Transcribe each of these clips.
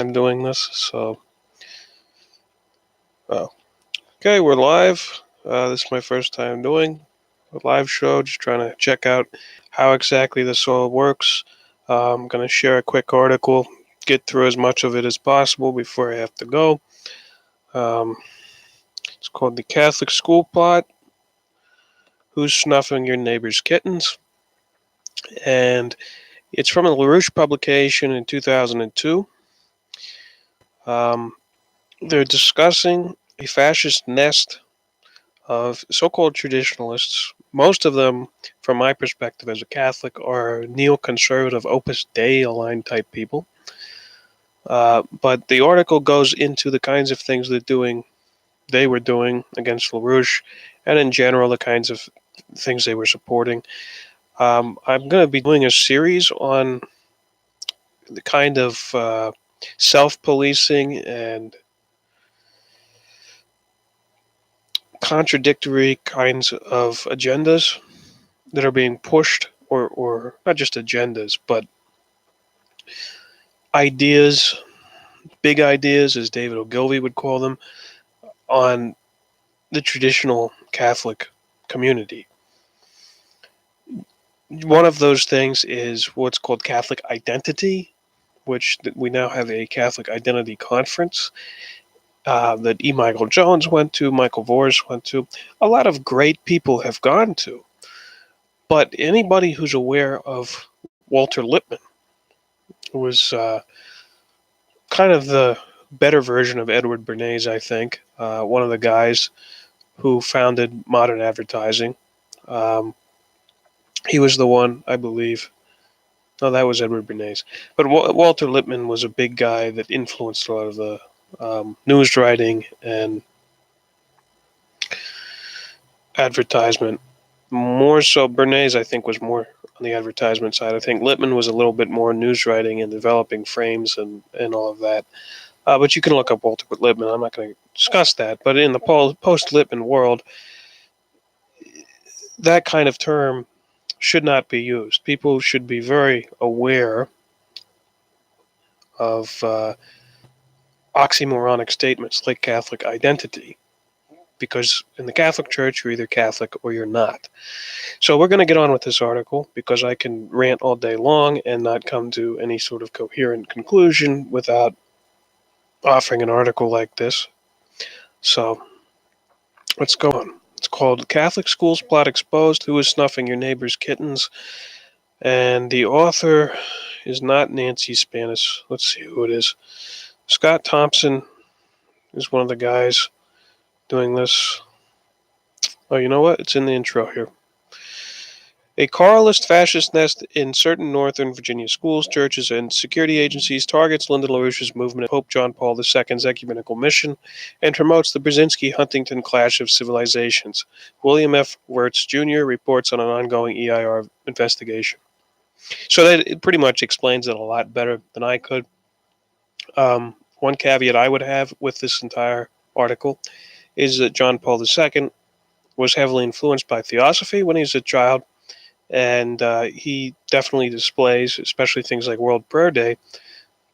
I'm doing this, so okay, we're live. This is my first time doing a live show, just trying to check out how exactly this all works. I'm going to share a quick article, get through as much of it as possible before I have to go. It's called The Catholic School Plot, Who's Snuffing Your Neighbor's Kittens? And it's from a Larouche publication in 2002. They're discussing a fascist nest of so-called traditionalists. Most of them, from my perspective as a Catholic, are neoconservative Opus Dei aligned type people. But the article goes into the kinds of things they were doing against Larouche, and in general the kinds of things they were supporting. I'm going to be doing a series on the kind of self-policing and contradictory kinds of agendas that are being pushed, or not just agendas, but ideas, big ideas, as David Ogilvy would call them, on the traditional Catholic community. One of those things is what's called Catholic identity, which we now have a Catholic identity conference that E. Michael Jones went to, Michael Vors went to. A lot of great people have gone to. But anybody who's aware of Walter Lippmann, who was kind of the better version of Edward Bernays, I think, one of the guys who founded modern advertising. He was the one, I believe. No, that was Edward Bernays. But Walter Lippmann was a big guy that influenced a lot of the news writing and advertisement. More so, Bernays, I think, was more on the advertisement side. I think Lippmann was a little bit more news writing and developing frames and all of that. But you can look up Walter Lippmann. I'm not going to discuss that. But in the post-Lippmann world, that kind of term should not be used. People should be very aware of oxymoronic statements like Catholic identity, because in the Catholic Church, you're either Catholic or you're not. So we're going to get on with this article, because I can rant all day long and not come to any sort of coherent conclusion without offering an article like this. So let's go on. It's called Catholic Schools Plot Exposed, Who is Snuffing Your Neighbor's Kittens? And the author is not Nancy Spanis. Let's see who it is. Scott Thompson is one of the guys doing this. Oh, you know what? It's in the intro here. A Carlist fascist nest in certain northern Virginia schools, churches, and security agencies targets Lyndon LaRouche's movement of Pope John Paul II's ecumenical mission and promotes the Brzezinski-Huntington clash of civilizations. William F. Wirtz Jr. reports on an ongoing EIR investigation. So that it pretty much explains it a lot better than I could. One caveat I would have with this entire article is that John Paul II was heavily influenced by Theosophy when he was a child, and he definitely displays, especially things like World Prayer Day,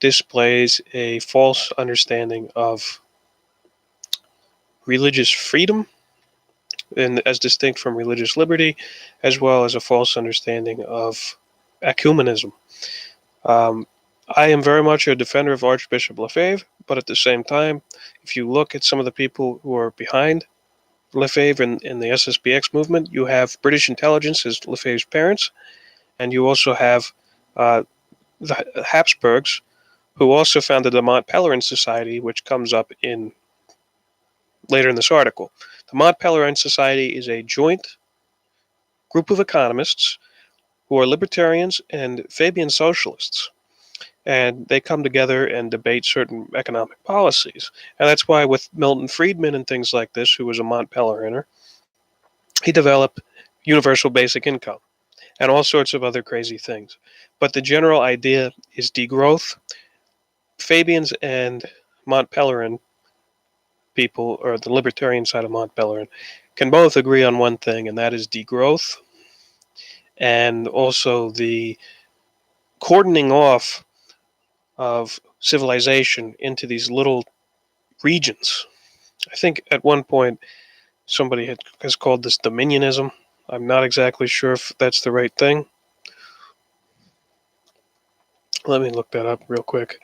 displays a false understanding of religious freedom, and as distinct from religious liberty, as well as a false understanding of ecumenism. I am very much a defender of Archbishop Lefebvre, but at the same time, if you look at some of the people who are behind Lefebvre in the SSPX movement, you have British intelligence as Lefebvre's parents, and you also have the Hapsburgs, who also founded the Mont Pelerin Society, which comes up later in this article. The Mont Pelerin Society is a joint group of economists who are libertarians and Fabian socialists. And they come together and debate certain economic policies. And that's why with Milton Friedman and things like this, who was a Mont Peleriner, he developed universal basic income and all sorts of other crazy things. But the general idea is degrowth. Fabians and Mont Pelerin people, or the libertarian side of Mont Pelerin, can both agree on one thing, and that is degrowth, and also the cordoning off of civilization into these little regions. I think at one point somebody has called this dominionism. I'm not exactly sure if that's the right thing. Let me look that up real quick.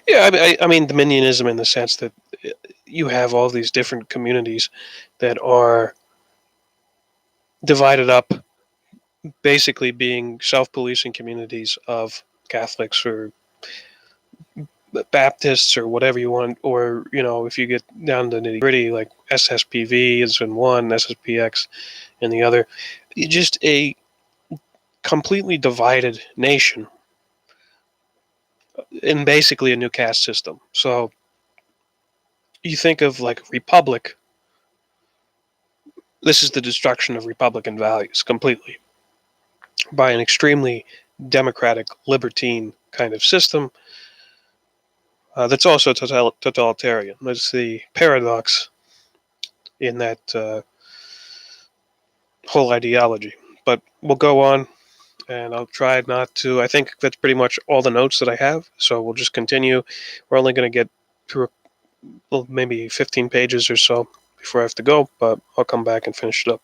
Yeah, I mean dominionism in the sense that you have all these different communities that are divided up, basically being self-policing communities of Catholics or Baptists or whatever you want, or if you get down to nitty gritty, like SSPV is in one, SSPX in the other, just a completely divided nation in basically a new caste system. So you think of like a republic. This is the destruction of Republican values completely by an extremely democratic, libertine kind of system that's also totalitarian. That's the paradox in that whole ideology. But we'll go on, and I'll try not to. I think that's pretty much all the notes that I have, so we'll just continue. We're only going to get through maybe 15 pages or so before I have to go, but I'll come back and finish it up.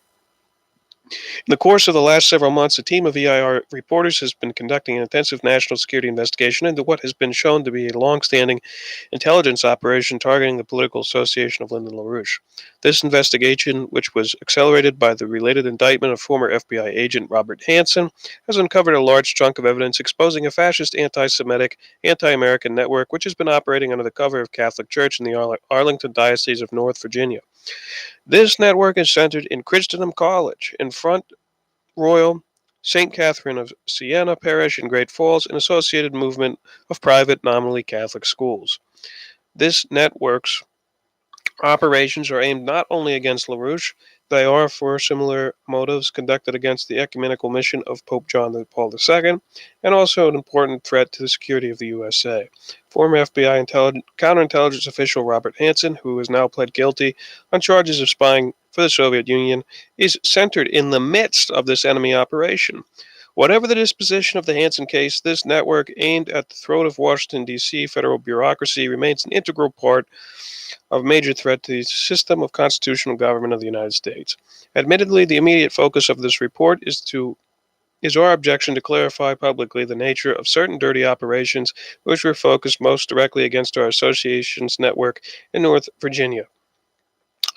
In the course of the last several months, a team of EIR reporters has been conducting an intensive national security investigation into what has been shown to be a long-standing intelligence operation targeting the political association of Lyndon LaRouche. This investigation, which was accelerated by the related indictment of former FBI agent Robert Hansen, has uncovered a large chunk of evidence exposing a fascist, anti-Semitic, anti-American network which has been operating under the cover of Catholic Church in the Arlington Diocese of North Virginia. This network is centered in Christendom College, in Front Royal, St. Catherine of Siena Parish in Great Falls, an associated movement of private, nominally Catholic schools. This network's operations are aimed not only against LaRouche, they are for similar motives conducted against the ecumenical mission of Pope John Paul II, and also an important threat to the security of the USA. Former FBI counterintelligence official Robert Hansen, who has now pled guilty on charges of spying for the Soviet Union, is centered in the midst of this enemy operation. Whatever the disposition of the Hansen case, this network aimed at the throat of Washington, D.C. federal bureaucracy remains an integral part of a major threat to the system of constitutional government of the United States. Admittedly, the immediate focus of this report is our objection to clarify publicly the nature of certain dirty operations which were focused most directly against our association's network in North Virginia.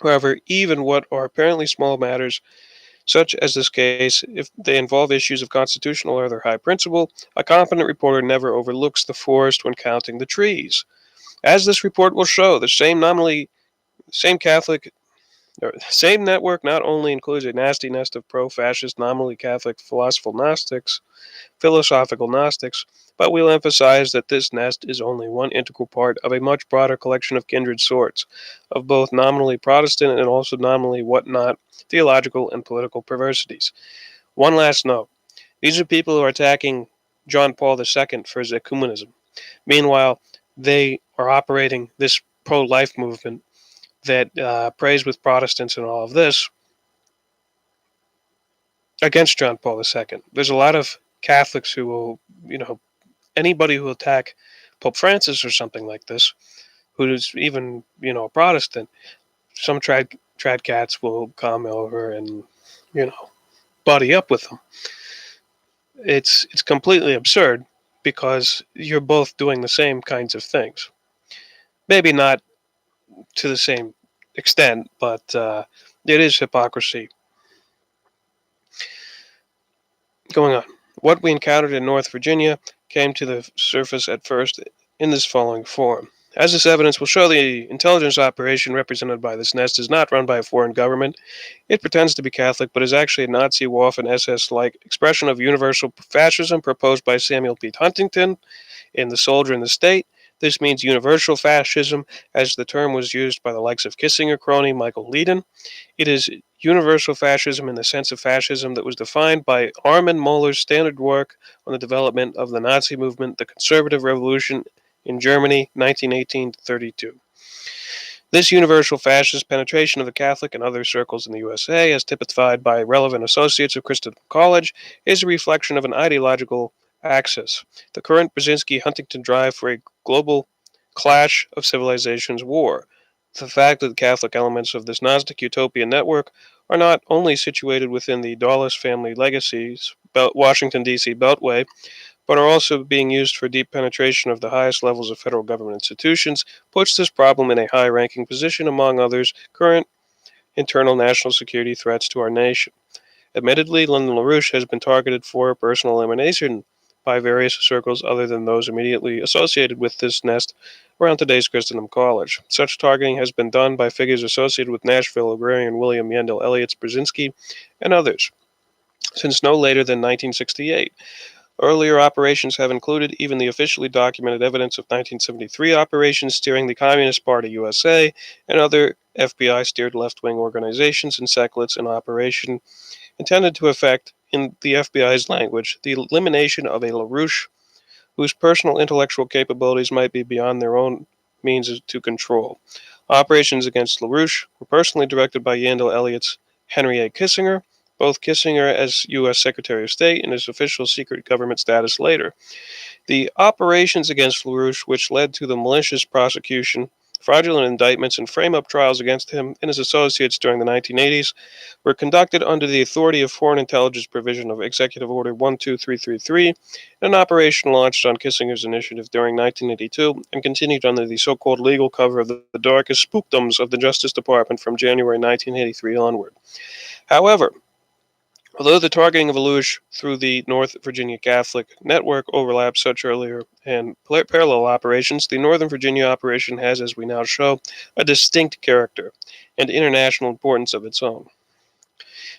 However, even what are apparently small matters, such as this case, if they involve issues of constitutional or other high principle, a competent reporter never overlooks the forest when counting the trees. As this report will show, the same network not only includes a nasty nest of pro-fascist, nominally Catholic philosophical Gnostics, but we'll emphasize that this nest is only one integral part of a much broader collection of kindred sorts, of both nominally Protestant and also nominally whatnot theological and political perversities. One last note. These are people who are attacking John Paul II for his ecumenism. Meanwhile, they are operating this pro-life movement that prays with Protestants and all of this against John Paul II. There's a lot of Catholics who will, anybody who will attack Pope Francis or something like this, who's even, a Protestant, some trad cats will come over and, buddy up with them. It's completely absurd because you're both doing the same kinds of things. Maybe not to the same extent, but it is hypocrisy going on. What we encountered in North Virginia came to the surface at first in this following form. As this evidence will show, the intelligence operation represented by this nest is not run by a foreign government. It pretends to be Catholic, but is actually a Nazi, Waffen, SS-like expression of universal fascism proposed by Samuel P. Huntington in The Soldier and the State. This means universal fascism, as the term was used by the likes of Kissinger crony Michael Leiden. It is universal fascism in the sense of fascism that was defined by Armin Mohler's standard work on the development of the Nazi movement, the Conservative Revolution in Germany, 1918-32. This universal fascist penetration of the Catholic and other circles in the USA, as typified by relevant associates of Christendom College, is a reflection of an ideological axis. The current Brzezinski-Huntington drive for a global clash of civilizations war. The fact that the Catholic elements of this Gnostic utopian network are not only situated within the Dulles family legacies, Washington, D.C. Beltway, but are also being used for deep penetration of the highest levels of federal government institutions, puts this problem in a high ranking position among others current internal national security threats to our nation. Admittedly, Lyndon LaRouche has been targeted for personal elimination by various circles other than those immediately associated with this nest around today's Christendom College. Such targeting has been done by figures associated with Nashville agrarian William Yandell Elliott's Brzezinski and others, since no later than 1968. Earlier operations have included even the officially documented evidence of 1973 operations steering the Communist Party USA and other FBI-steered left-wing organizations and sectlets in operation intended to effect, in the FBI's language, the elimination of a LaRouche whose personal intellectual capabilities might be beyond their own means to control. Operations against LaRouche were personally directed by Yandell Elliott's Henry A. Kissinger, both Kissinger as U.S. Secretary of State and his official secret government status later. The operations against LaRouche, which led to the malicious prosecution, fraudulent indictments, and frame-up trials against him and his associates during the 1980s, were conducted under the authority of Foreign Intelligence Provision of Executive Order 12333, an operation launched on Kissinger's initiative during 1982 and continued under the so-called legal cover of the darkest spookdoms of the Justice Department from January 1983 onward. However, although the targeting of LaRouche through the North Virginia Catholic network overlaps such earlier and parallel operations, the Northern Virginia operation has, as we now show, a distinct character and international importance of its own.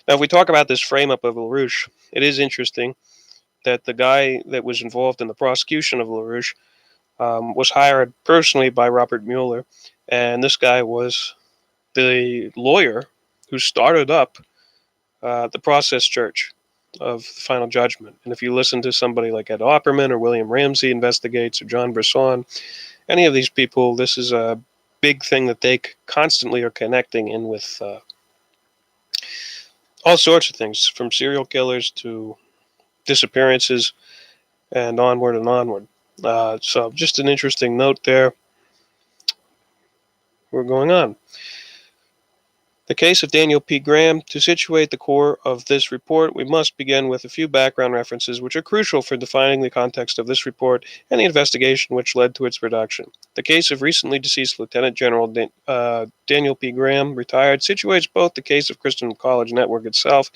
Now, if we talk about this frame-up of LaRouche, it is interesting that the guy that was involved in the prosecution of LaRouche was hired personally by Robert Mueller, and this guy was the lawyer who started up the Process Church of the Final Judgment. And if you listen to somebody like Ed Opperman or William Ramsey investigates or John Brisson, any of these people, this is a big thing that they constantly are connecting in with all sorts of things, from serial killers to disappearances and onward and onward. So just an interesting note there. We're going on. The case of Daniel P. Graham. To situate the core of this report, we must begin with a few background references which are crucial for defining the context of this report and the investigation which led to its production. The case of recently deceased Lieutenant General Daniel P. Graham, retired, situates both the case of Christendom College Network itself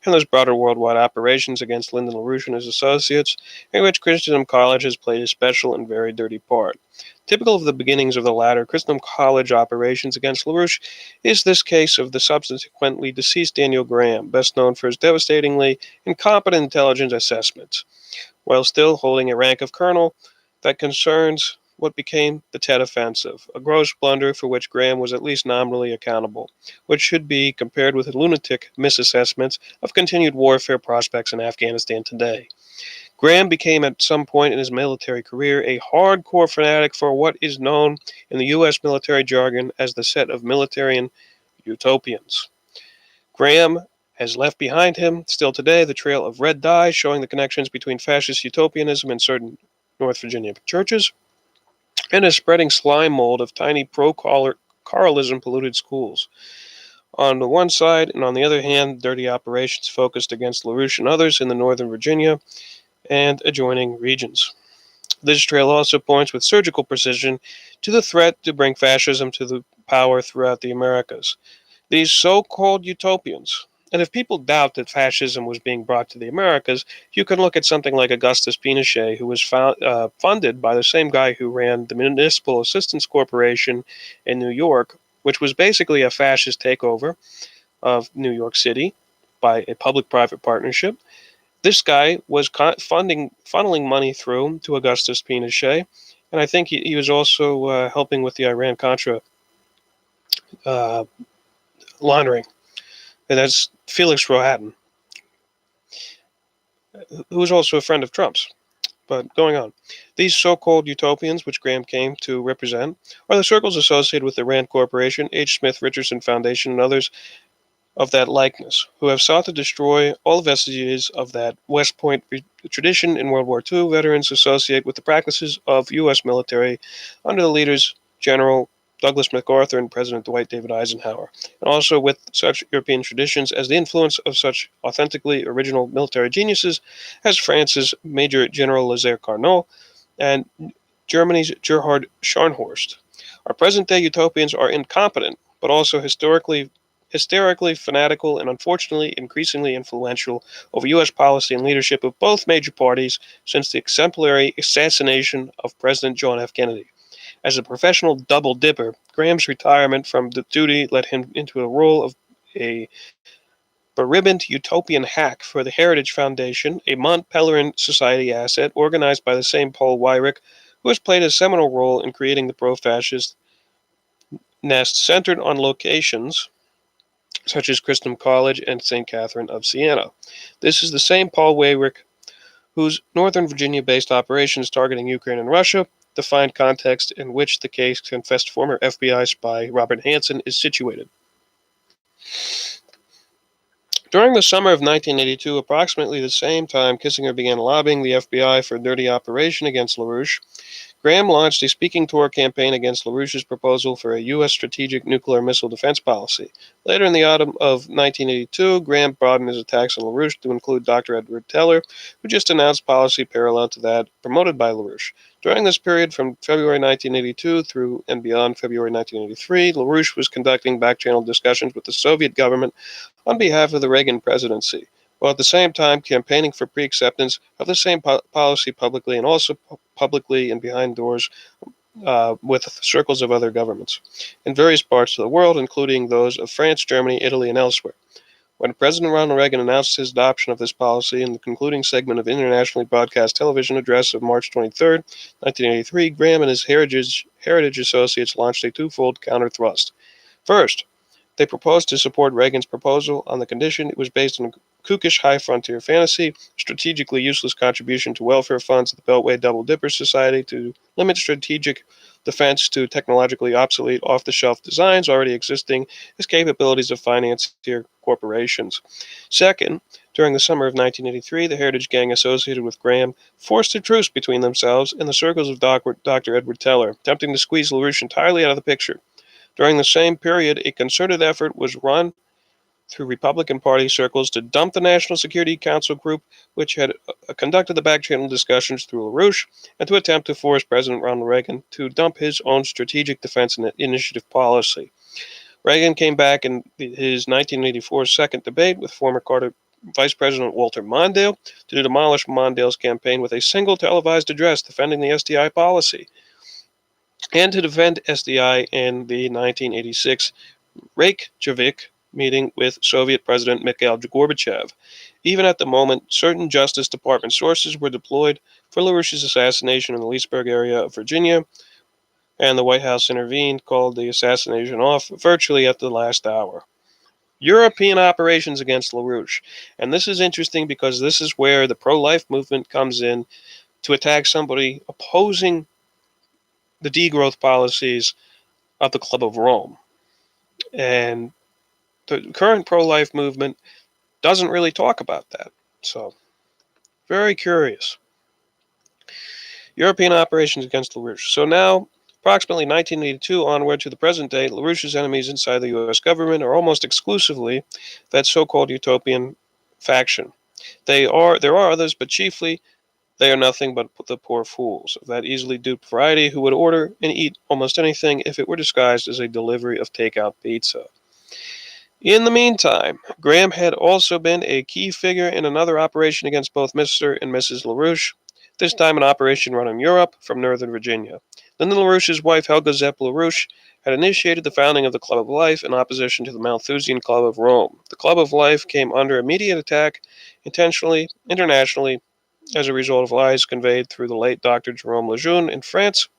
and those broader worldwide operations against Lyndon LaRouche and his associates, in which Christendom College has played a special and very dirty part. Typical of the beginnings of the latter Christendom College operations against LaRouche is this case of the subsequently deceased Daniel Graham, best known for his devastatingly incompetent intelligence assessments, while still holding a rank of colonel that concerns what became the Tet Offensive, a gross blunder for which Graham was at least nominally accountable, which should be compared with lunatic misassessments of continued warfare prospects in Afghanistan today. Graham became at some point in his military career a hardcore fanatic for what is known in the U.S. military jargon as the set of militarian utopians. Graham has left behind him, still today, the trail of red dye showing the connections between fascist utopianism and certain North Virginia churches, and a spreading slime mold of tiny pro-Carlism polluted schools. On the one side, and on the other hand, dirty operations focused against LaRouche and others in the Northern Virginia and adjoining regions. This trail also points with surgical precision to the threat to bring fascism to the power throughout the Americas. These so-called utopians, and if people doubt that fascism was being brought to the Americas, you can look at something like Augustus Pinochet, who was funded by the same guy who ran the Municipal Assistance Corporation in New York, which was basically a fascist takeover of New York City by a public-private partnership. This guy was funneling money through to Augustus Pinochet, and I think he was also helping with the Iran-Contra uh, laundering. And that's Felix Rohatyn, who was also a friend of Trump's. But going on, these so-called utopians, which Graham came to represent, are the circles associated with the Rand Corporation, H. Smith Richardson Foundation, and others of that likeness, who have sought to destroy all vestiges of that West Point tradition in World War II veterans associate with the practices of U.S. military under the leaders General Douglas MacArthur and President Dwight David Eisenhower, and also with such European traditions as the influence of such authentically original military geniuses as France's Major General Lazare Carnot and Germany's Gerhard Scharnhorst. Our present-day utopians are incompetent, but also hysterically fanatical and unfortunately increasingly influential over U.S. policy and leadership of both major parties since the exemplary assassination of President John F. Kennedy. As a professional double dipper, Graham's retirement from the duty led him into the role of a beribboned utopian hack for the Heritage Foundation, a Mont Pelerin Society asset organized by the same Paul Weyrich, who has played a seminal role in creating the pro-fascist nest centered on locations such as Christendom College and St. Catherine of Siena. This is the same Paul Weyrich whose Northern Virginia-based operations targeting Ukraine and Russia defined context in which the case confessed former FBI spy Robert Hanssen is situated. During the summer of 1982, approximately the same time Kissinger began lobbying the FBI for a dirty operation against Larouche, Graham launched a speaking tour campaign against Larouche's proposal for a U.S. strategic nuclear missile defense policy. Later in the autumn of 1982, Graham broadened his attacks on Larouche to include Dr. Edward Teller, who just announced policy parallel to that promoted by Larouche. During this period, from February 1982 through and beyond February 1983, Larouche was conducting back-channel discussions with the Soviet government on behalf of the Reagan presidency, while at the same time campaigning for pre-acceptance of the same policy publicly and also publicly and behind doors with circles of other governments in various parts of the world, including those of France, Germany, Italy, and elsewhere. When President Ronald Reagan announced his adoption of this policy in the concluding segment of internationally broadcast television address of March 23, 1983, Graham and his Heritage Associates launched a twofold counter-thrust. First, they proposed to support Reagan's proposal on the condition it was based on a kookish high-frontier fantasy, strategically useless contribution to welfare funds of the Beltway Double Dipper Society to limit strategic defense to technologically obsolete off-the-shelf designs already existing as capabilities of financier corporations. Second, during the summer of 1983, the Heritage Gang associated with Graham forced a truce between themselves and the circles of Dr. Edward Teller, attempting to squeeze Larouche entirely out of the picture. During the same period, a concerted effort was run through Republican Party circles to dump the National Security Council group, which had conducted the back-channel discussions through Larouche, and to attempt to force President Ronald Reagan to dump his own strategic defense initiative policy. Reagan came back in his 1984 second debate with former Carter Vice President Walter Mondale to demolish Mondale's campaign with a single televised address defending the SDI policy, and to defend SDI in the 1986 Reykjavik meeting with Soviet President Mikhail Gorbachev. Even at the moment, certain Justice Department sources were deployed for Larouche's assassination in the Leesburg area of Virginia, and the White House intervened, called the assassination off virtually at the last hour. European operations against Larouche. And this is interesting because this is where the pro-life movement comes in to attack somebody opposing the degrowth policies of the Club of Rome. And the current pro-life movement doesn't really talk about that. So, very curious. European operations against Larouche. So now, approximately 1982 onward to the present day, Larouche's enemies inside the U.S. government are almost exclusively that so-called utopian faction. There are others, but chiefly they are nothing but the poor fools of that easily duped variety who would order and eat almost anything if it were disguised as a delivery of takeout pizza. In the meantime, Graham had also been a key figure in another operation against both Mr. and Mrs. Larouche, this time an operation run in Europe from Northern Virginia. Linda Larouche's wife, Helga Zepp Larouche, had initiated the founding of the Club of Life in opposition to the Malthusian Club of Rome. The Club of Life came under immediate attack intentionally, internationally, as a result of lies conveyed through the late Dr. Jerome Lejeune in France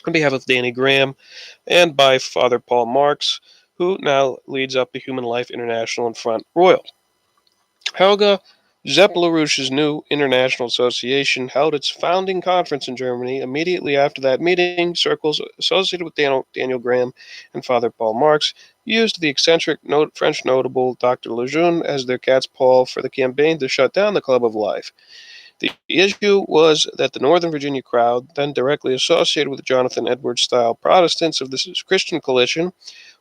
on behalf of Danny Graham and by Father Paul Marx, who now leads up the Human Life International and Front Royal. Helga Zepp Larouche's new international association held its founding conference in Germany. Immediately after that meeting, circles associated with Daniel Graham and Father Paul Marx used the eccentric French notable Dr. Lejeune as their cat's paw for the campaign to shut down the Club of Life. The issue was that the Northern Virginia crowd, then directly associated with the Jonathan Edwards-style Protestants of the Christian Coalition,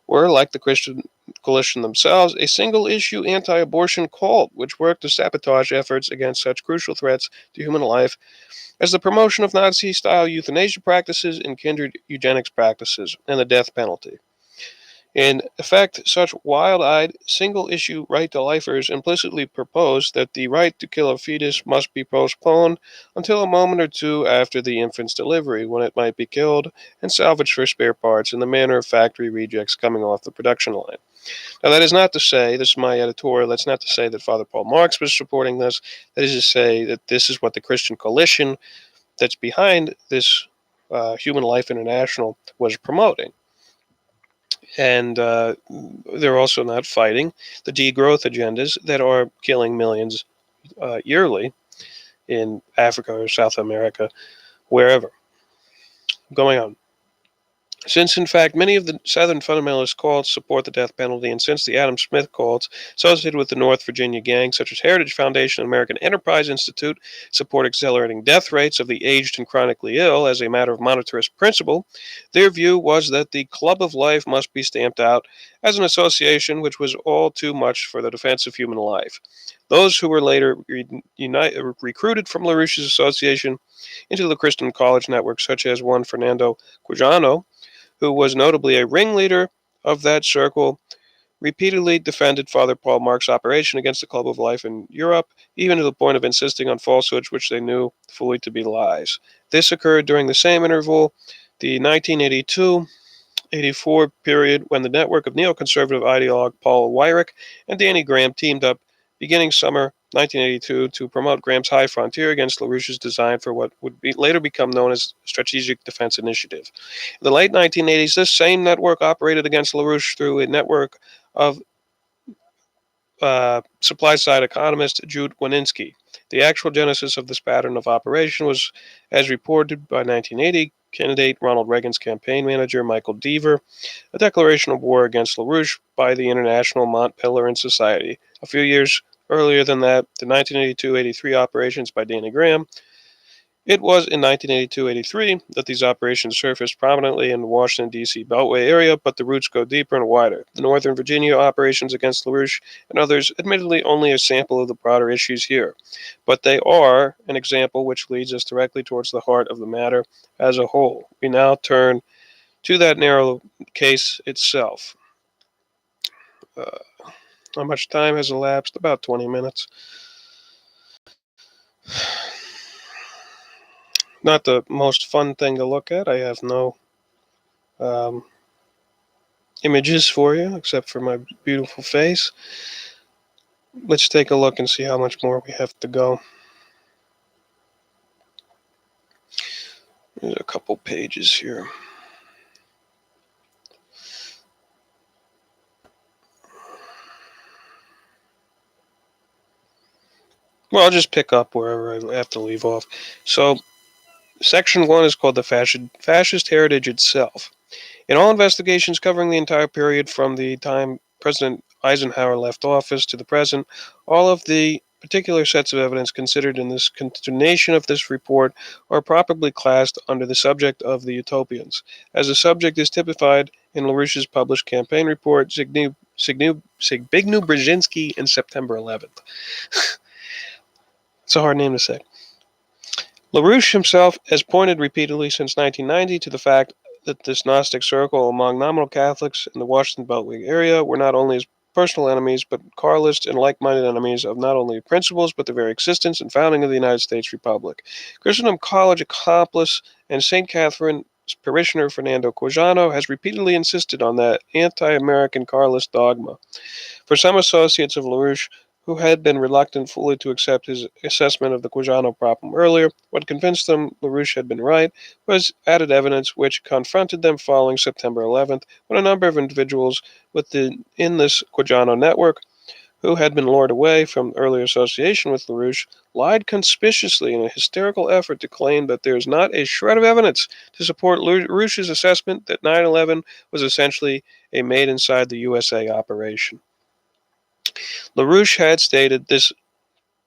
were, like the Christian Coalition themselves, a single-issue anti-abortion cult which worked to sabotage efforts against such crucial threats to human life as the promotion of Nazi-style euthanasia practices and kindred eugenics practices and the death penalty. In effect, such wild-eyed, single-issue right-to-lifers implicitly proposed that the right to kill a fetus must be postponed until a moment or two after the infant's delivery, when it might be killed and salvaged for spare parts in the manner of factory rejects coming off the production line. Now, that is not to say, this is my editorial, that's not to say that Father Paul Marx was supporting this. That is to say that this is what the Christian Coalition that's behind this Human Life International was promoting. And they're also not fighting the degrowth agendas that are killing millions yearly in Africa or South America, wherever. Going on. Since, in fact, many of the Southern fundamentalist cults support the death penalty, and since the Adam Smith cults associated with the North Virginia gang, such as Heritage Foundation and American Enterprise Institute, support accelerating death rates of the aged and chronically ill as a matter of monetarist principle, their view was that the Club of Life must be stamped out as an association which was all too much for the defense of human life. Those who were later recruited from Larouche's association into the Christendom College network, such as one Fernando Quijano, who was notably a ringleader of that circle, repeatedly defended Father Paul Marx's operation against the Club of Life in Europe, even to the point of insisting on falsehoods which they knew fully to be lies. This occurred during the same interval, the 1982-84 period, when the network of neoconservative ideologue Paul Weyrich and Danny Graham teamed up, beginning summer 1982, to promote Graham's High Frontier against Larouche's design for what would later become known as Strategic Defense Initiative. In the late 1980s, this same network operated against Larouche through a network of supply-side economist Jude Wanniski. The actual genesis of this pattern of operation was, as reported by 1980 candidate Ronald Reagan's campaign manager Michael Deaver, a declaration of war against Larouche by the International Mont Pelerin Society. A few years earlier than that, the 1982-83 operations by Danny Graham. It was in 1982-83 that these operations surfaced prominently in the Washington, D.C. Beltway area, but the roots go deeper and wider. The Northern Virginia operations against Larouche and others, admittedly only a sample of the broader issues here, but they are an example which leads us directly towards the heart of the matter as a whole. We now turn to that narrow case itself. How much time has elapsed? About 20 minutes. Not the most fun thing to look at. I have no images for you except for my beautiful face. Let's take a look and see how much more we have to go. There's a couple pages here. Well, I'll just pick up wherever I have to leave off. So, section 1 is called the fascist heritage itself. In all investigations covering the entire period from the time President Eisenhower left office to the present, all of the particular sets of evidence considered in this continuation of this report are properly classed under the subject of the utopians, as the subject is typified in Larouche's published campaign report, Zbigniew Brzezinski, in September 11th. It's a hard name to say. Larouche himself has pointed repeatedly since 1990 to the fact that this Gnostic circle among nominal Catholics in the Washington Beltway area were not only his personal enemies, but Carlist and like-minded enemies of not only principles, but the very existence and founding of the United States Republic. Christendom College accomplice and St. Catherine's parishioner Fernando Quijano has repeatedly insisted on that anti-American Carlist dogma. For some associates of Larouche, who had been reluctant fully to accept his assessment of the Quijano problem earlier, what convinced them Larouche had been right was added evidence which confronted them following September 11th, when a number of individuals in this Quijano network, who had been lured away from earlier association with Larouche, lied conspicuously in a hysterical effort to claim that there is not a shred of evidence to support Larouche's assessment that 9/11 was essentially a made inside the USA operation. Larouche had stated this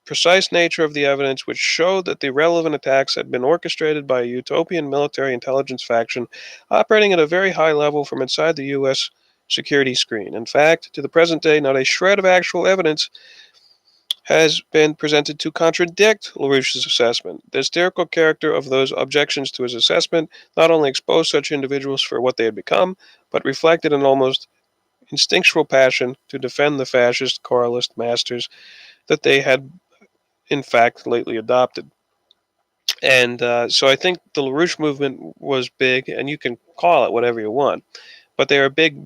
precise nature of the evidence, which showed that the relevant attacks had been orchestrated by a utopian military intelligence faction operating at a very high level from inside the U.S. security screen. In fact, to the present day, not a shred of actual evidence has been presented to contradict Larouche's assessment. The hysterical character of those objections to his assessment not only exposed such individuals for what they had become, but reflected an almost instinctual passion to defend the fascist Carlist masters that they had in fact lately adopted. And so I think the LaRouche movement was big, and you can call it whatever you want, but they are big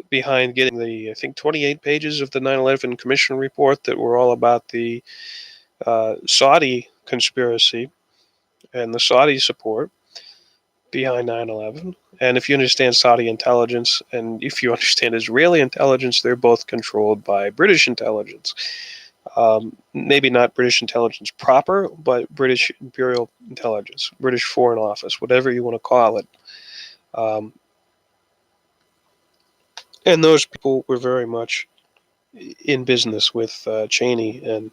behind getting the, I think, 28 pages of the 9/11 Commission report that were all about the Saudi conspiracy and the Saudi support behind 9/11. And if you understand Saudi intelligence and if you understand Israeli intelligence, they're both controlled by British intelligence. Maybe not British intelligence proper, but British imperial intelligence, British foreign office, whatever you want to call it. Um, and those people were very much in business with Cheney and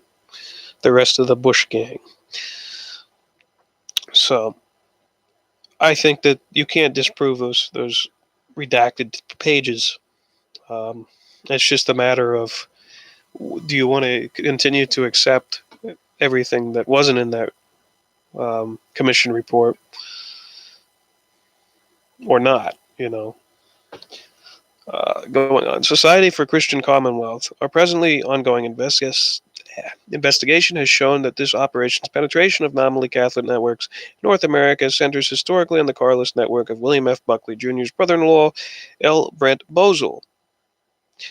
the rest of the Bush gang. So I think that you can't disprove those redacted pages. It's just a matter of, do you want to continue to accept everything that wasn't in that commission report or not, going on. Society for Christian Commonwealth. Our presently ongoing investigation has shown that this operation's penetration of nominally Catholic networks in North America centers historically on the Carlist network of William F. Buckley Jr.'s brother-in-law, L. Brent Bozell.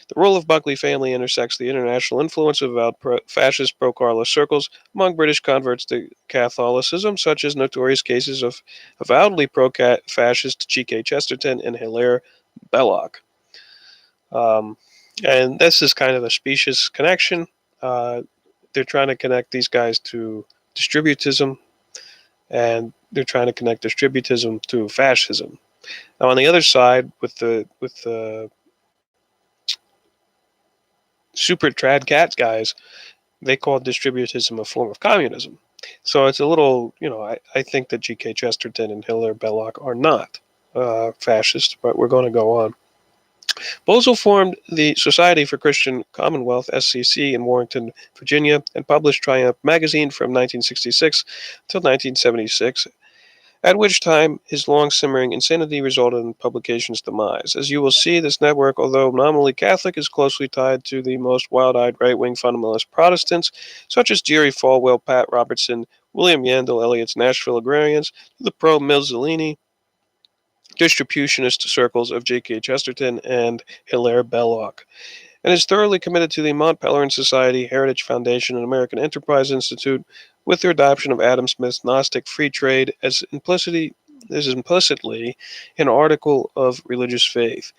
The role of Buckley family intersects the international influence of fascist pro-Carlist circles among British converts to Catholicism, such as notorious cases of avowedly pro-fascist G.K. Chesterton and Hilaire Belloc. And this is kind of a specious connection. They're trying to connect these guys to distributism, and they're trying to connect distributism to fascism. Now, on the other side, with the super trad cat guys, they call distributism a form of communism. So it's a little, I think that G.K. Chesterton and Hilaire Belloc are not fascist, but we're going to go on. Bozell formed the Society for Christian Commonwealth, SCC, in Warrenton, Virginia, and published Triumph magazine from 1966 until 1976, at which time his long-simmering insanity resulted in publication's demise. As you will see, this network, although nominally Catholic, is closely tied to the most wild-eyed right-wing fundamentalist Protestants, such as Jerry Falwell, Pat Robertson, William Yandell Elliott's Nashville Agrarians, to the pro-Mussolini distributionist circles of J.K. Chesterton and Hilaire Belloc, and is thoroughly committed to the Mont Pelerin Society, Heritage Foundation, and American Enterprise Institute, with their adoption of Adam Smith's Gnostic free trade as implicitly an article of religious faith.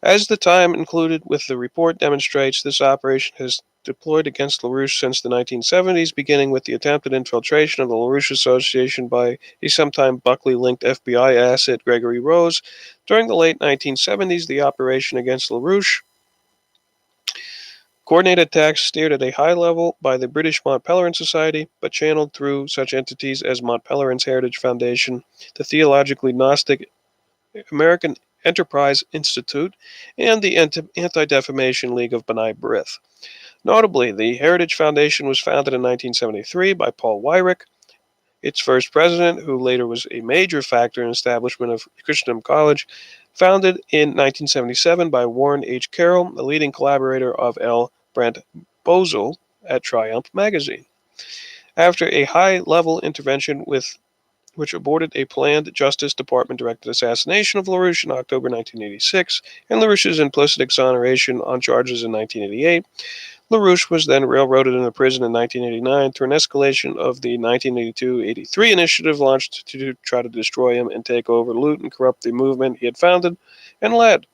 As the time included with the report demonstrates, this operation has deployed against LaRouche since the 1970s, beginning with the attempted infiltration of the LaRouche Association by a sometime Buckley-linked FBI asset, Gregory Rose. During the late 1970s, the operation against LaRouche coordinated attacks steered at a high level by the British Mont Pelerin Society, but channeled through such entities as Mont Pelerin's Heritage Foundation, the theologically Gnostic American Enterprise Institute, and the Anti-Defamation League of B'nai B'rith. Notably, the Heritage Foundation was founded in 1973 by Paul Weyrich, its first president, who later was a major factor in the establishment of Christendom College, founded in 1977 by Warren H. Carroll, a leading collaborator of L. Brent Bozell at Triumph magazine. After a high-level intervention which aborted a planned Justice Department-directed assassination of LaRouche in October 1986, and LaRouche's implicit exoneration on charges in 1988, LaRouche was then railroaded into prison in 1989 through an escalation of the 1982-83 initiative launched to try to destroy him and take over, loot, and corrupt the movement he had founded and led.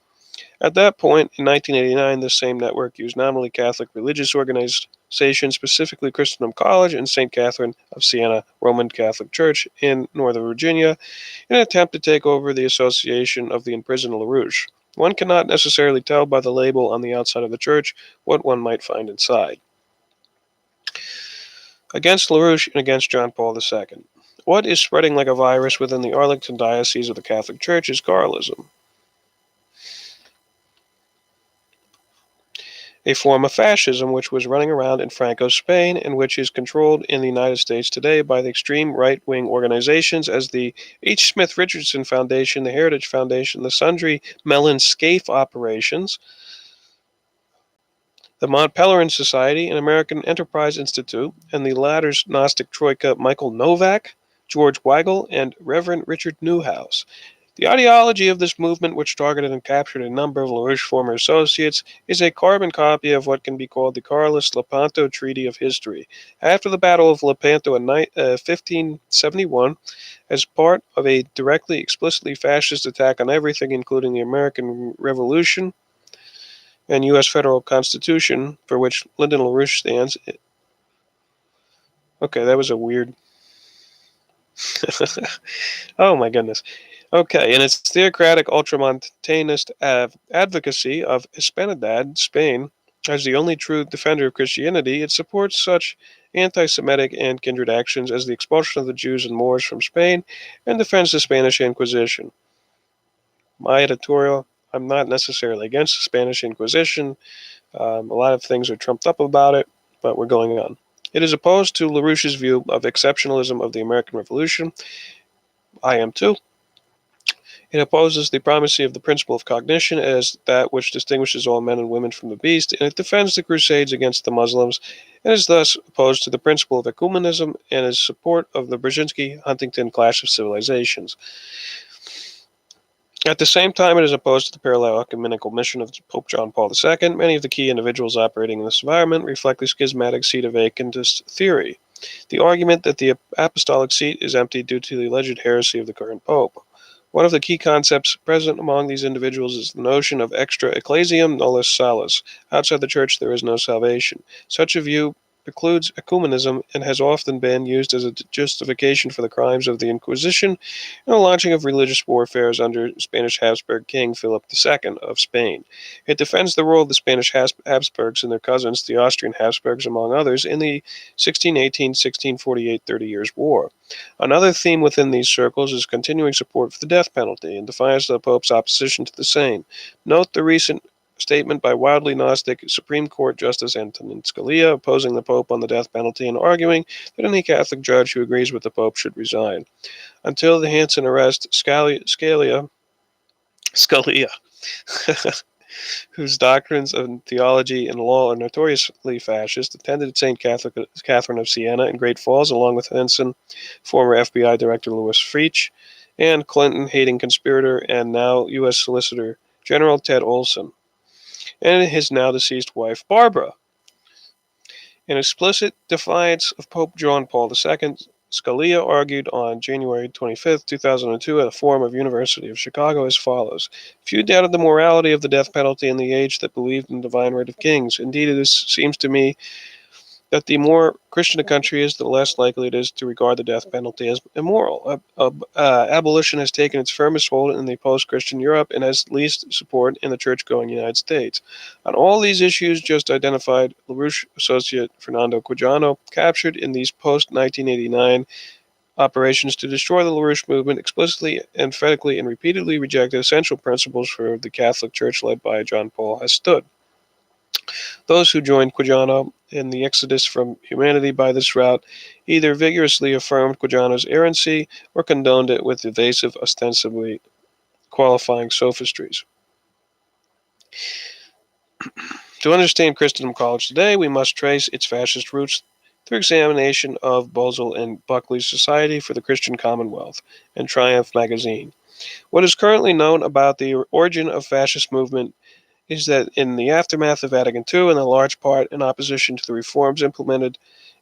At that point, in 1989, this same network used nominally Catholic religious organizations, specifically Christendom College and St. Catherine of Siena Roman Catholic Church in Northern Virginia, in an attempt to take over the association of the imprisoned Larouche. One cannot necessarily tell by the label on the outside of the church what one might find inside. Against Larouche and against John Paul II. What is spreading like a virus within the Arlington Diocese of the Catholic Church is Carlism, a form of fascism which was running around in Franco's Spain and which is controlled in the United States today by the extreme right-wing organizations as the H. Smith Richardson Foundation, the Heritage Foundation, the Sundry Mellon Scaife operations, the Mont Pelerin Society and American Enterprise Institute, and the latter's Gnostic troika Michael Novak, George Weigel, and Reverend Richard Newhouse. The ideology of this movement, which targeted and captured a number of Larouche former associates, is a carbon copy of what can be called the Carlist-Lepanto Treaty of History. After the Battle of Lepanto in 1571, as part of a directly, explicitly fascist attack on everything, including the American Revolution and U.S. federal Constitution, for which Lyndon LaRouche stands. Okay, that was a weird... Oh my goodness. Okay, in its theocratic ultramontanist advocacy of Hispanidad, Spain, as the only true defender of Christianity, it supports such anti-Semitic and kindred actions as the expulsion of the Jews and Moors from Spain and defends the Spanish Inquisition. My editorial, I'm not necessarily against the Spanish Inquisition. A lot of things are trumped up about it, but we're going on. It is opposed to LaRouche's view of exceptionalism of the American Revolution. I am too. It opposes the primacy of the principle of cognition as that which distinguishes all men and women from the beast, and it defends the Crusades against the Muslims, and is thus opposed to the principle of ecumenism and is support of the Brzezinski-Huntington clash of civilizations. At the same time, it is opposed to the parallel ecumenical mission of Pope John Paul II. Many of the key individuals operating in this environment reflect the schismatic seat of vacantist theory. The argument that the apostolic seat is empty due to the alleged heresy of the current pope. One of the key concepts present among these individuals is the notion of extra ecclesiam nullus salus. Outside the church there is no salvation. Such a view precludes ecumenism and has often been used as a justification for the crimes of the Inquisition and the launching of religious warfares under Spanish Habsburg King Philip II of Spain. It defends the role of the Spanish Habsburgs and their cousins, the Austrian Habsburgs, among others, in the 1618-1648 30 Years' War. Another theme within these circles is continuing support for the death penalty and defiance of the Pope's opposition to the same. Note the recent statement by wildly Gnostic Supreme Court Justice Antonin Scalia opposing the Pope on the death penalty and arguing that any Catholic judge who agrees with the Pope should resign. Until the Hansen arrest, Scalia whose doctrines of theology and law are notoriously fascist, attended St. Catherine of Siena in Great Falls, along with Henson, former FBI Director Louis Freach, and Clinton-hating conspirator and now U.S. Solicitor General Ted Olson, and his now-deceased wife, Barbara. In explicit defiance of Pope John Paul II, Scalia argued on January 25, 2002 at a forum of University of Chicago as follows. Few doubted the morality of the death penalty in the age that believed in the divine right of kings. Indeed, it seems to me that the more Christian a country is, the less likely it is to regard the death penalty as immoral. Abolition has taken its firmest hold in the post-Christian Europe and has least support in the church-going United States. On all these issues just identified, LaRouche associate Fernando Quijano captured in these post-1989 operations to destroy the LaRouche movement explicitly, emphatically, and repeatedly rejected essential principles for the Catholic Church led by John Paul has stood. Those who joined Quijano in the exodus from humanity by this route either vigorously affirmed Quijano's errancy or condoned it with evasive, ostensibly qualifying sophistries. To understand Christendom College today, we must trace its fascist roots through examination of Bosel and Buckley's Society for the Christian Commonwealth and Triumph magazine. What is currently known about the origin of fascist movement is that in the aftermath of Vatican II, and in large part in opposition to the reforms implemented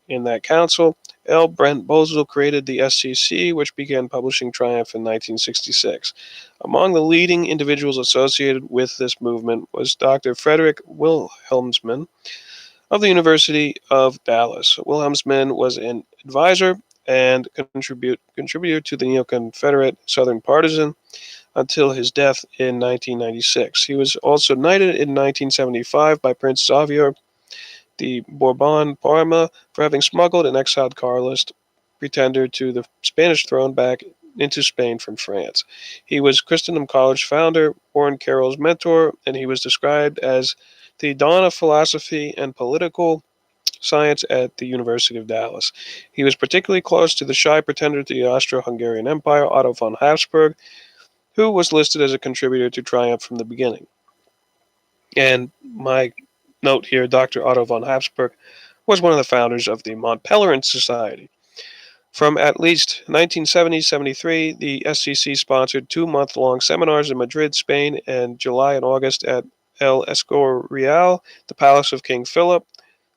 in that council. L. Brent Bozell created the SCC, which began publishing Triumph in 1966. Among the leading individuals associated with this movement was Dr. Frederick Wilhelmsman of the University of Dallas. Wilhelmsman was an advisor and contributor to the Neo-Confederate Southern Partisan until his death in 1996. He was also knighted in 1975 by Prince Xavier de Bourbon Parma for having smuggled an exiled Carlist pretender to the Spanish throne back into Spain from France. He was Christendom College founder, Warren Carroll's mentor, and he was described as the dawn of philosophy and political science at the University of Dallas. He was particularly close to the shy pretender to the Austro-Hungarian Empire, Otto von Habsburg, who was listed as a contributor to Triumph from the beginning. And my note here, Dr. Otto von Habsburg was one of the founders of the Mont Pelerin Society. From at least 1970-73, the SCC sponsored 2-month-long seminars in Madrid, Spain, and July and August at El Escorial, the Palace of King Philip,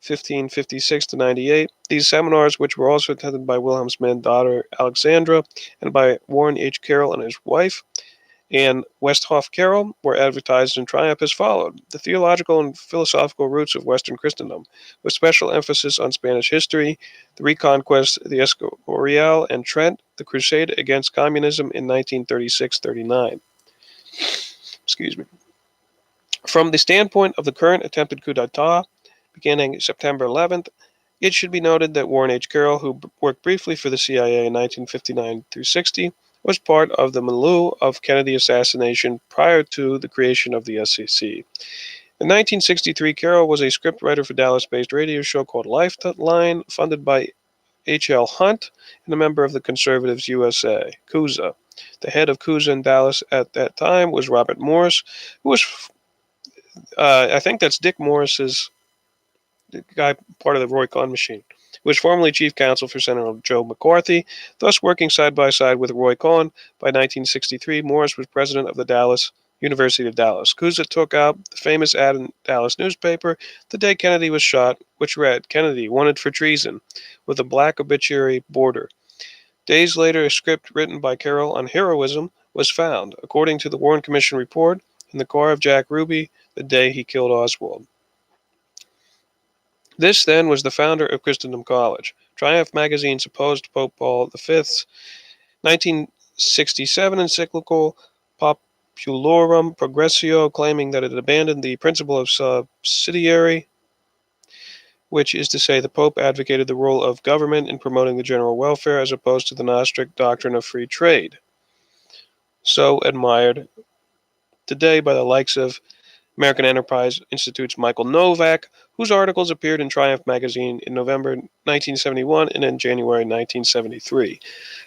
1556-98. These seminars, which were also attended by Wilhelmsman's daughter Alexandra and by Warren H. Carroll and his wife, and Westhoff Carroll, were advertised in Triumph as followed: the theological and philosophical roots of Western Christendom, with special emphasis on Spanish history, the Reconquest, the Escorial and Trent, the Crusade against Communism in 1936-39. Excuse me. From the standpoint of the current attempted coup d'etat, beginning September 11th, it should be noted that Warren H. Carroll, who worked briefly for the CIA in 1959-60, was part of the milieu of Kennedy assassination prior to the creation of the SCC. In 1963, Carroll was a scriptwriter for Dallas-based radio show called Lifeline, funded by H.L. Hunt, and a member of the Conservatives USA, CUSA. The head of CUSA in Dallas at that time was Robert Morris, who was, I think that's Dick Morris's the guy part of the Roy Cohn machine, who was formerly chief counsel for Senator Joe McCarthy, thus working side by side with Roy Cohn. By 1963, Morris was president of the University of Dallas. CUSA took out the famous ad in Dallas newspaper the day Kennedy was shot, which read, "Kennedy wanted for treason," with a black obituary border. Days later, a script written by Carroll on heroism was found, according to the Warren Commission report, in the car of Jack Ruby the day he killed Oswald. This, then, was the founder of Christendom College. Triumph magazine supposed Pope Paul V's 1967 encyclical Populorum Progressio, claiming that it abandoned the principle of subsidiary, which is to say the Pope advocated the role of government in promoting the general welfare as opposed to the Gnostic doctrine of free trade, so admired today by the likes of American Enterprise Institute's Michael Novak, whose articles appeared in Triumph magazine in November 1971 and in January 1973.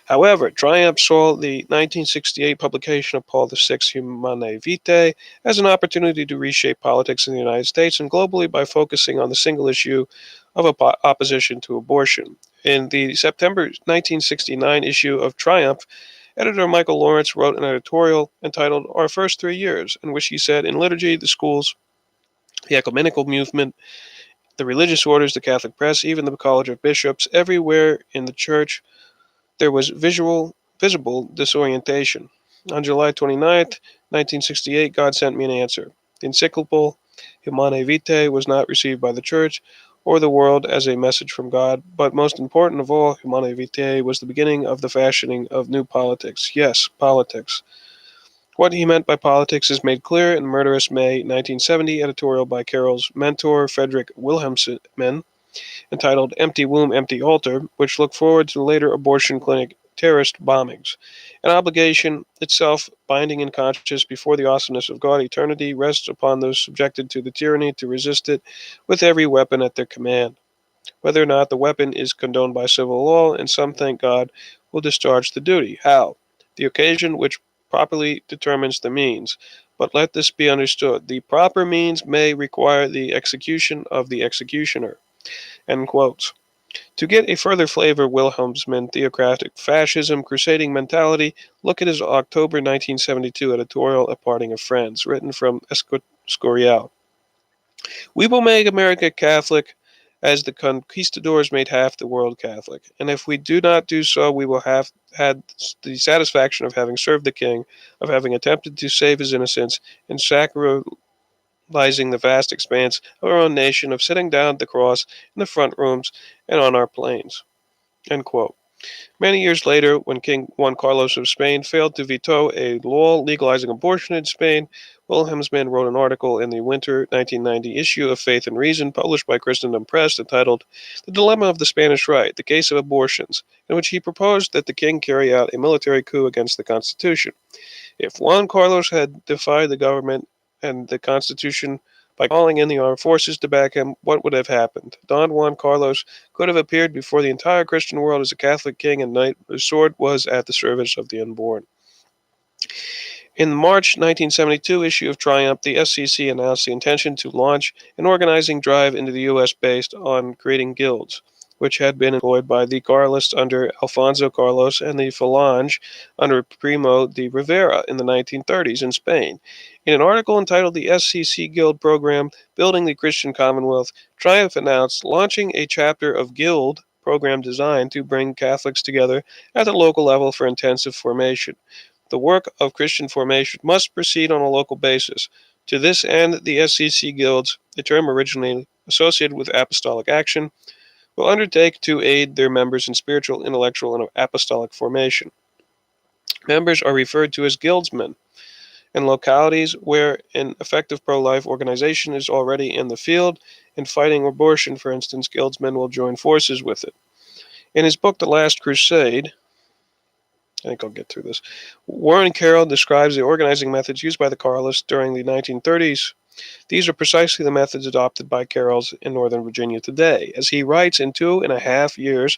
However, Triumph saw the 1968 publication of Paul VI's Humanae Vitae as an opportunity to reshape politics in the United States and globally by focusing on the single issue of opposition to abortion. In the September 1969 issue of Triumph, editor Michael Lawrence wrote an editorial entitled Our First 3 Years, in which he said, in liturgy, the schools, the ecumenical movement, the religious orders, the Catholic press, even the College of Bishops, everywhere in the church, there was visible disorientation. On July 29, 1968, God sent me an answer. The encyclical Humanae Vitae was not received by the church or the world as a message from God, but most important of all, Humanae Vitae was the beginning of the fashioning of new politics. Yes, politics. What he meant by politics is made clear in the murderous May 1970 editorial by Carroll's mentor, Frederick Wilhelmsman, entitled Empty Womb, Empty Altar, which looked forward to later abortion clinic terrorist bombings. An obligation itself binding in conscience before the awesomeness of God eternity rests upon those subjected to the tyranny to resist it with every weapon at their command. Whether or not the weapon is condoned by civil law, and some, thank God, will discharge the duty. How? The occasion which properly determines the means. But let this be understood. The proper means may require the execution of the executioner. End quotes. To get a further flavor of Wilhelmsman theocratic fascism crusading mentality, look at his October 1972 editorial, A Parting of Friends, written from Escorial. We will make America Catholic as the conquistadors made half the world Catholic. And if we do not do so, we will have had the satisfaction of having served the king, of having attempted to save his innocence, and sacralizing the vast expanse of our own nation, of setting down the cross in the front rooms and on our plains. End quote. Many years later, when King Juan Carlos of Spain failed to veto a law legalizing abortion in Spain, Wilhelmsman wrote an article in the winter 1990 issue of Faith and Reason, published by Christendom Press, entitled The Dilemma of the Spanish Right, the Case of Abortions, in which he proposed that the king carry out a military coup against the Constitution. If Juan Carlos had defied the government and the Constitution by calling in the armed forces to back him, what would have happened? Don Juan Carlos could have appeared before the entire Christian world as a Catholic king and knight whose sword was at the service of the unborn. In the March 1972 issue of Triumph, the SEC announced the intention to launch an organizing drive into the U.S. based on creating guilds, which had been employed by the Carlists under Alfonso Carlos and the Falange under Primo de Rivera in the 1930s in Spain. In an article entitled The SEC Guild Program, Building the Christian Commonwealth, Triumph announced launching a chapter of Guild program designed to bring Catholics together at the local level for intensive formation. The work of Christian formation must proceed on a local basis. To this end, the SEC Guilds, a term originally associated with apostolic action, will undertake to aid their members in spiritual, intellectual, and apostolic formation. Members are referred to as guildsmen. In localities where an effective pro-life organization is already in the field and fighting abortion, for instance, guildsmen will join forces with it. In his book, The Last Crusade, I think I'll get through this, Warren Carroll describes the organizing methods used by the Carlists during the 1930s. These are precisely the methods adopted by Carrolls in Northern Virginia today. As he writes, in 2.5 years,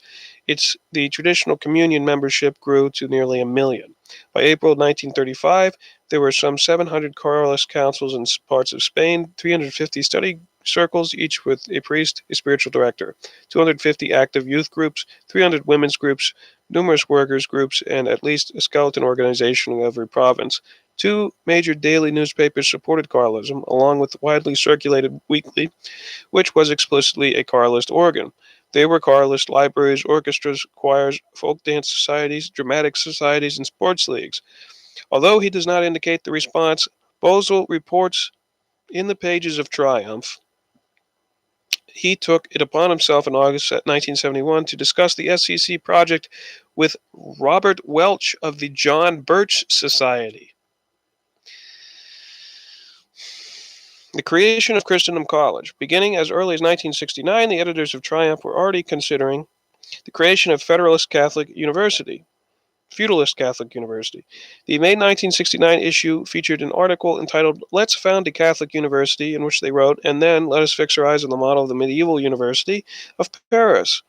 the traditional communion membership grew to nearly 1 million. By April 1935, there were some 700 Carlist councils in parts of Spain, 350 study circles, each with a priest, a spiritual director, 250 active youth groups, 300 women's groups, numerous workers' groups, and at least a skeleton organization in every province. 2 major daily newspapers supported Carlism, along with the widely circulated weekly, which was explicitly a Carlist organ. They were Carlist libraries, orchestras, choirs, folk dance societies, dramatic societies, and sports leagues. Although he does not indicate the response, Bosel reports in the pages of Triumph he took it upon himself in August 1971 to discuss the SEC project with Robert Welch of the John Birch Society. The creation of Christendom College. Beginning as early as 1969, the editors of Triumph were already considering the creation of Feudalist Catholic University. The May 1969 issue featured an article entitled Let's Found a Catholic University, in which they wrote, and then let us fix our eyes on the model of the medieval University of Paris.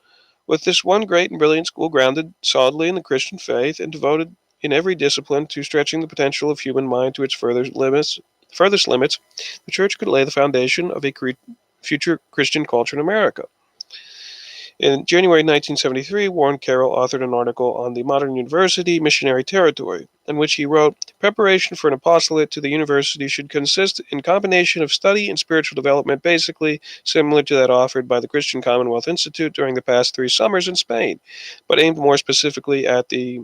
With this one great and brilliant school grounded solidly in the Christian faith and devoted in every discipline to stretching the potential of human mind to its furthest limits, the Church could lay the foundation of a future Christian culture in America. In January 1973, Warren Carroll authored an article on the modern university missionary territory, in which he wrote, Preparation for an apostolate to the university should consist in combination of study and spiritual development, basically similar to that offered by the Christian Commonwealth Institute during the past 3 summers in Spain, but aimed more specifically at the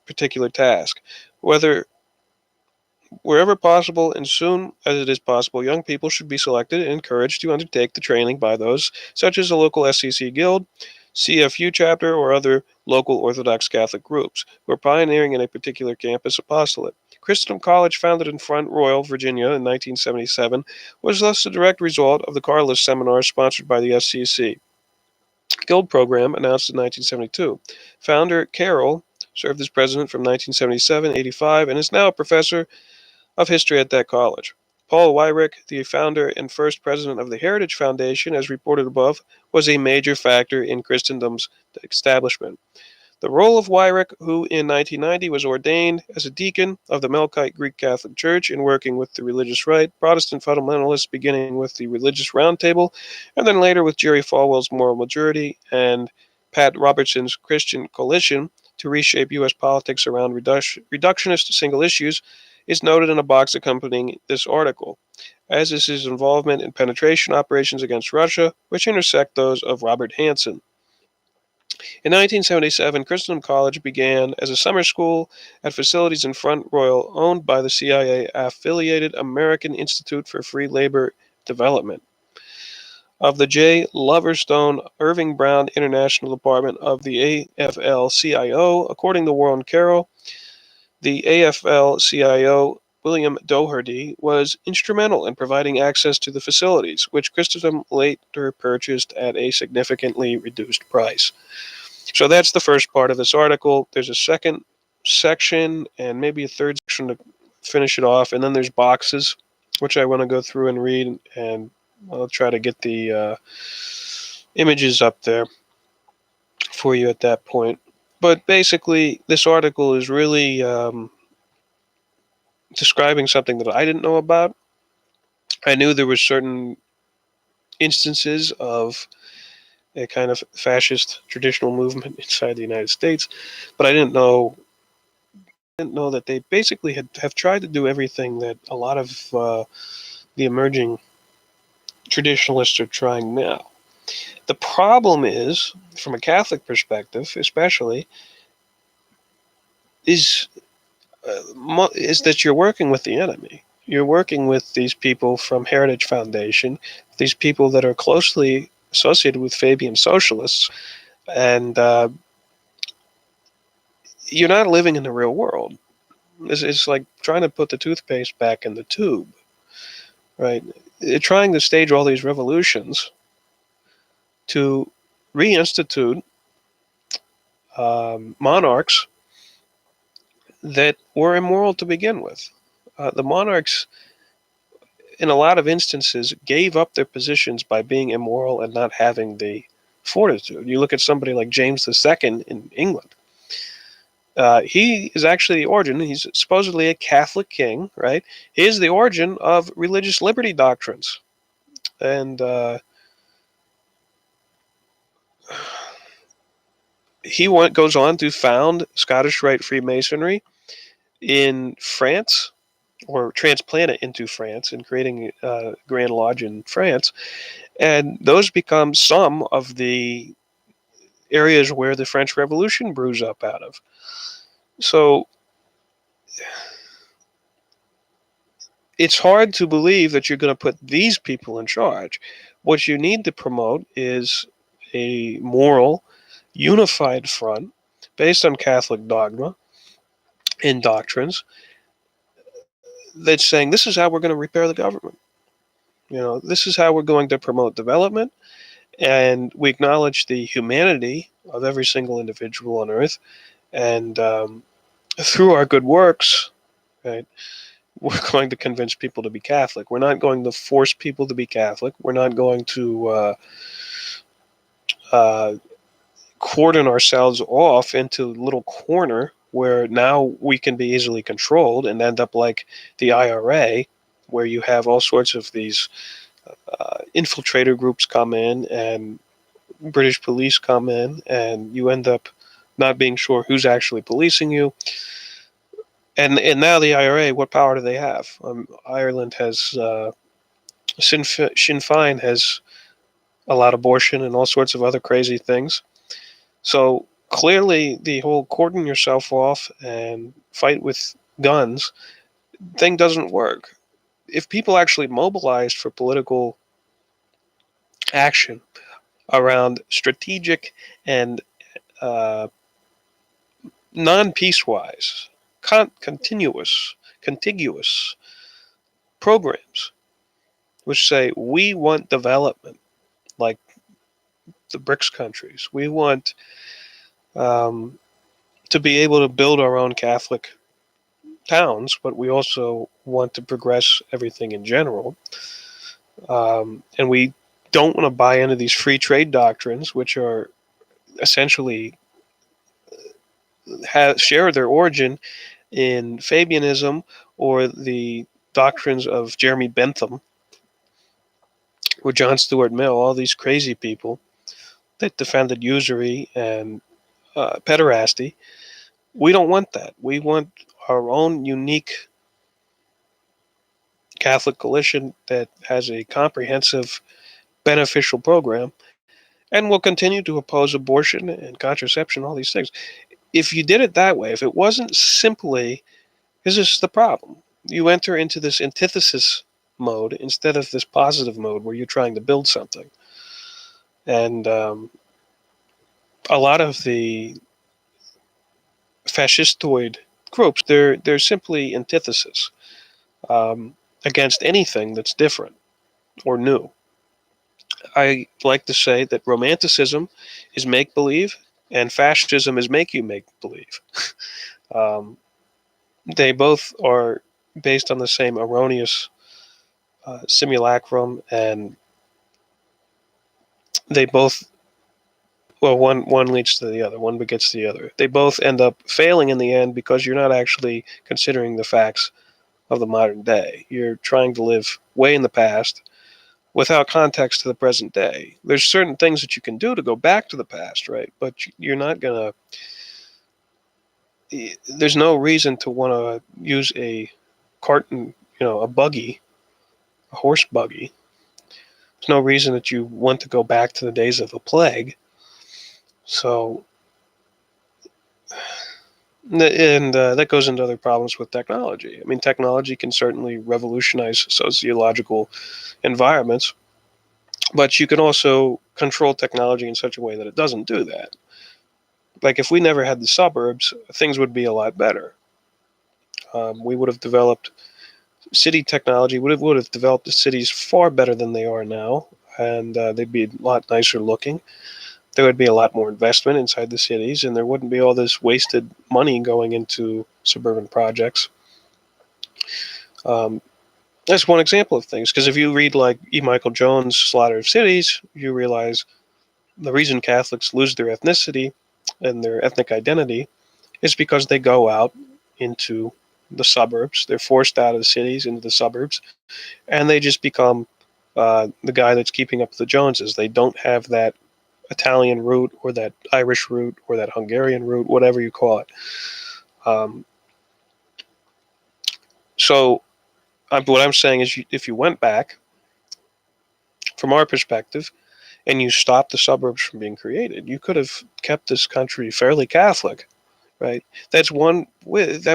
particular task. Wherever possible and soon as it is possible, young people should be selected and encouraged to undertake the training by those, such as the local SEC Guild, CFU chapter, or other local Orthodox Catholic groups, who are pioneering in a particular campus apostolate. Christendom College, founded in Front Royal, Virginia in 1977, was thus the direct result of the Carlist seminars sponsored by the SEC Guild program announced in 1972. Founder Carroll served as president from 1977-85 and is now a professor of history at that college. Paul Weyrich, the founder and first president of the Heritage Foundation, as reported above, was a major factor in Christendom's establishment. The role of Weyrich, who in 1990 was ordained as a deacon of the Melkite Greek Catholic Church in working with the religious right, Protestant fundamentalists, beginning with the Religious Roundtable, and then later with Jerry Falwell's Moral Majority and Pat Robertson's Christian Coalition, to reshape U.S. politics around reductionist single issues, is noted in a box accompanying this article, as is his involvement in penetration operations against Russia, which intersect those of Robert Hansen. In 1977, Christendom College began as a summer school at facilities in Front Royal owned by the CIA-affiliated American Institute for Free Labor Development. Of the J. Loverstone Irving Brown International Department of the AFL-CIO, according to Warren Carroll, the AFL-CIO William Doherty was instrumental in providing access to the facilities, which Christendom later purchased at a significantly reduced price. So that's the first part of this article. There's a second section and maybe a third section to finish it off, and then there's boxes, which I want to go through and read, and I'll try to get the images up there for you at that point. But basically, this article is really describing something that I didn't know about. I knew there were certain instances of a kind of fascist traditional movement inside the United States, but I didn't know that they basically have tried to do everything that a lot of the emerging traditionalists are trying now. The problem is, from a Catholic perspective especially, is that you're working with the enemy. You're working with these people from Heritage Foundation, these people that are closely associated with Fabian socialists, and you're not living in the real world. It's like trying to put the toothpaste back in the tube, right? They're trying to stage all these revolutions to reinstitute monarchs that were immoral to begin with. The monarchs, in a lot of instances, gave up their positions by being immoral and not having the fortitude. You look at somebody like James II in England. He is actually the origin. He's supposedly a Catholic king, right? He is the origin of religious liberty doctrines. And he goes on to found Scottish Rite Freemasonry in France, or transplant it into France and creating a Grand Lodge in France. And those become some of the areas where the French Revolution brews up out of. So it's hard to believe that you're going to put these people in charge. What you need to promote is a moral, unified front based on Catholic dogma and doctrines that's saying this is how we're going to repair the government. This is how we're going to promote development, and we acknowledge the humanity of every single individual on earth, and through our good works, right, we're going to convince people to be Catholic. We're not going to force people to be Catholic. We're not going to cordon ourselves off into a little corner where now we can be easily controlled and end up like the IRA, where you have all sorts of these infiltrator groups come in and British police come in, and you end up not being sure who's actually policing you. And now the IRA, what power do they have? Ireland has Sinn Féin has allowed abortion and all sorts of other crazy things. So clearly, the whole cordon yourself off and fight with guns thing doesn't work. If people actually mobilized for political action around strategic and non-piecewise, contiguous programs, which say we want development, like the BRICS countries. We want to be able to build our own Catholic towns, but we also want to progress everything in general. And we don't want to buy into these free trade doctrines, which are essentially share their origin in Fabianism or the doctrines of Jeremy Bentham or John Stuart Mill, all these crazy people that defended usury and pederasty. We don't want that. We want our own unique Catholic coalition that has a comprehensive, beneficial program and will continue to oppose abortion and contraception, all these things. If you did it that way, if it wasn't simply, because this is the problem, you enter into this antithesis mode instead of this positive mode where you're trying to build something. And a lot of the fascistoid groups, they're simply antithesis against anything that's different or new. I like to say that romanticism is make-believe and fascism is make-you-make-believe. Um, they both are based on the same erroneous simulacrum, and they both, well, one leads to the other, one begets the other. They both end up failing in the end because you're not actually considering the facts of the modern day. You're trying to live way in the past without context to the present day. There's certain things that you can do to go back to the past, right? But you're not going to, there's no reason to want to use a a buggy, a horse buggy. There's no reason that you want to go back to the days of the plague. So, and that goes into other problems with technology. I mean, technology can certainly revolutionize sociological environments, but you can also control technology in such a way that it doesn't do that. Like if we never had the suburbs, things would be a lot better. We would have developed city technology, would have developed the cities far better than they are now, and they'd be a lot nicer looking. There would be a lot more investment inside the cities, and there wouldn't be all this wasted money going into suburban projects. That's one example of things, because if you read like E. Michael Jones' Slaughter of Cities, you realize the reason Catholics lose their ethnicity and their ethnic identity is because they go out into the suburbs. They're forced out of the cities into the suburbs, and they just become the guy that's keeping up with the Joneses. They don't have that Italian root or that Irish root or that Hungarian root, whatever you call it. So what I'm saying is if you went back, from our perspective, and you stopped the suburbs from being created, you could have kept this country fairly Catholic, right? That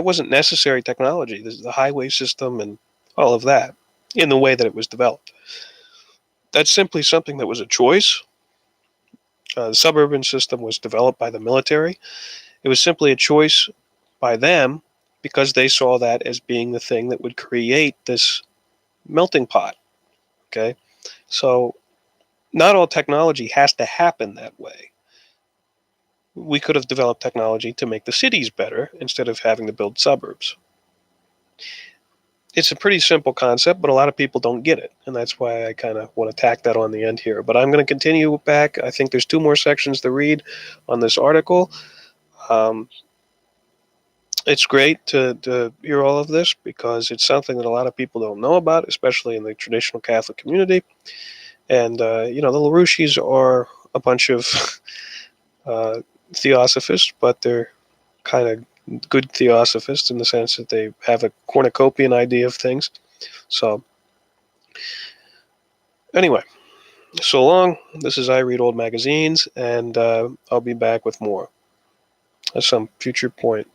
wasn't necessary technology. There's the highway system and all of that in the way that it was developed. That's simply something that was a choice. The suburban system was developed by the military. It was simply a choice by them because they saw that as being the thing that would create this melting pot. Okay, so not all technology has to happen that way. We could have developed technology to make the cities better instead of having to build suburbs. It's a pretty simple concept, but a lot of people don't get it, and that's why I kind of want to tack that on the end here. But I'm going to continue back. I think there's 2 more sections to read on this article. It's great to hear all of this because it's something that a lot of people don't know about, especially in the traditional Catholic community. And, the Larouches are a bunch of theosophists, but they're kind of good theosophists in the sense that they have a cornucopian idea of things. So, anyway, so long. This is I Read Old Magazines, and I'll be back with more at some future point.